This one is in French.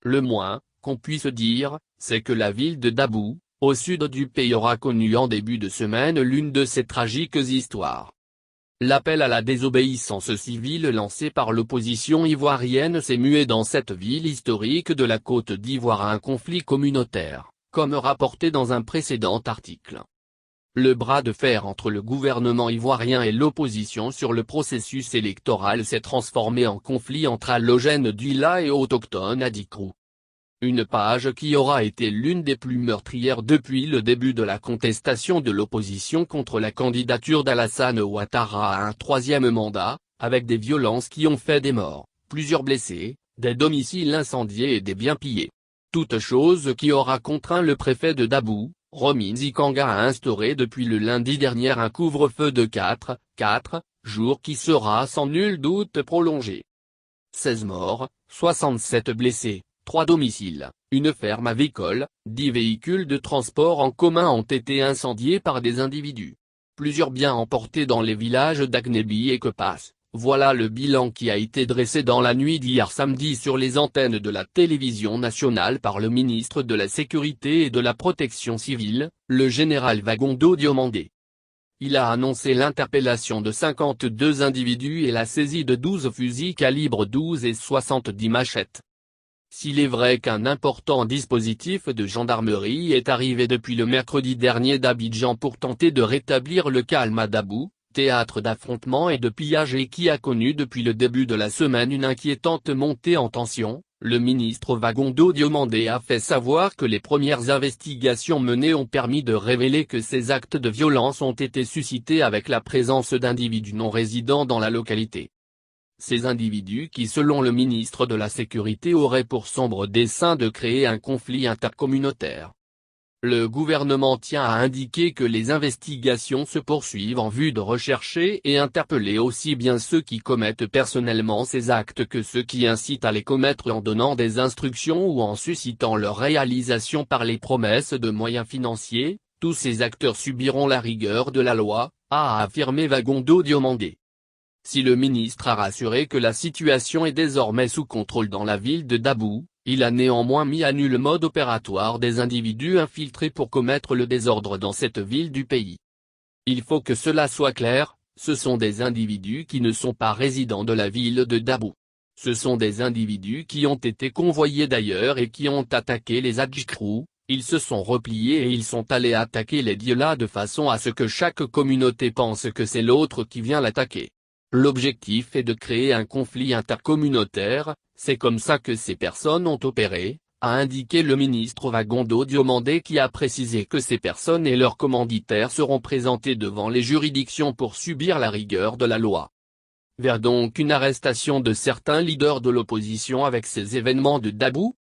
Le moins qu'on puisse dire, c'est que la ville de Dabou, au sud du pays, aura connu en début de semaine l'une de ces tragiques histoires. L'appel à la désobéissance civile lancé par l'opposition ivoirienne s'est mué dans cette ville historique de la Côte d'Ivoire à un conflit communautaire, comme rapporté dans un précédent article. Le bras de fer entre le gouvernement ivoirien et l'opposition sur le processus électoral s'est transformé en conflit entre allogènes d'Ila et autochtones Adikrou. Une page qui aura été l'une des plus meurtrières depuis le début de la contestation de l'opposition contre la candidature d'Alassane Ouattara à un troisième mandat, avec des violences qui ont fait des morts, plusieurs blessés, des domiciles incendiés et des biens pillés. Toute chose qui aura contraint le préfet de Dabou, Romy Nzikanga, à instaurer depuis le lundi dernier un couvre-feu de 4 jours qui sera sans nul doute prolongé. 16 morts, 67 blessés. 3 domiciles, une ferme avicole, 10 véhicules de transport en commun ont été incendiés par des individus. Plusieurs biens emportés dans les villages d'Agnebi et Kepas. Voilà le bilan qui a été dressé dans la nuit d'hier samedi sur les antennes de la télévision nationale par le ministre de la Sécurité et de la Protection civile, le général Wagondo Diomandé. Il a annoncé l'interpellation de 52 individus et la saisie de 12 fusils calibre 12 et 70 machettes. S'il est vrai qu'un important dispositif de gendarmerie est arrivé depuis le mercredi dernier d'Abidjan pour tenter de rétablir le calme à Dabou, théâtre d'affrontements et de pillages et qui a connu depuis le début de la semaine une inquiétante montée en tension, le ministre Wagondo Diomandé a fait savoir que les premières investigations menées ont permis de révéler que ces actes de violence ont été suscités avec la présence d'individus non résidents dans la localité. Ces individus qui selon le ministre de la Sécurité auraient pour sombre dessein de créer un conflit intercommunautaire. Le gouvernement tient à indiquer que les investigations se poursuivent en vue de rechercher et interpeller aussi bien ceux qui commettent personnellement ces actes que ceux qui incitent à les commettre en donnant des instructions ou en suscitant leur réalisation par les promesses de moyens financiers. Tous ces acteurs subiront la rigueur de la loi, a affirmé Wagondo Diomandé. Si le ministre a rassuré que la situation est désormais sous contrôle dans la ville de Dabou, il a néanmoins mis à nu le mode opératoire des individus infiltrés pour commettre le désordre dans cette ville du pays. Il faut que cela soit clair, ce sont des individus qui ne sont pas résidents de la ville de Dabou. Ce sont des individus qui ont été convoyés d'ailleurs et qui ont attaqué les Adjikrou, ils se sont repliés et ils sont allés attaquer les Diola de façon à ce que chaque communauté pense que c'est l'autre qui vient l'attaquer. L'objectif est de créer un conflit intercommunautaire, c'est comme ça que ces personnes ont opéré, a indiqué le ministre Wagondo Diomandé qui a précisé que ces personnes et leurs commanditaires seront présentés devant les juridictions pour subir la rigueur de la loi. Vers donc une arrestation de certains leaders de l'opposition avec ces événements de Dabou.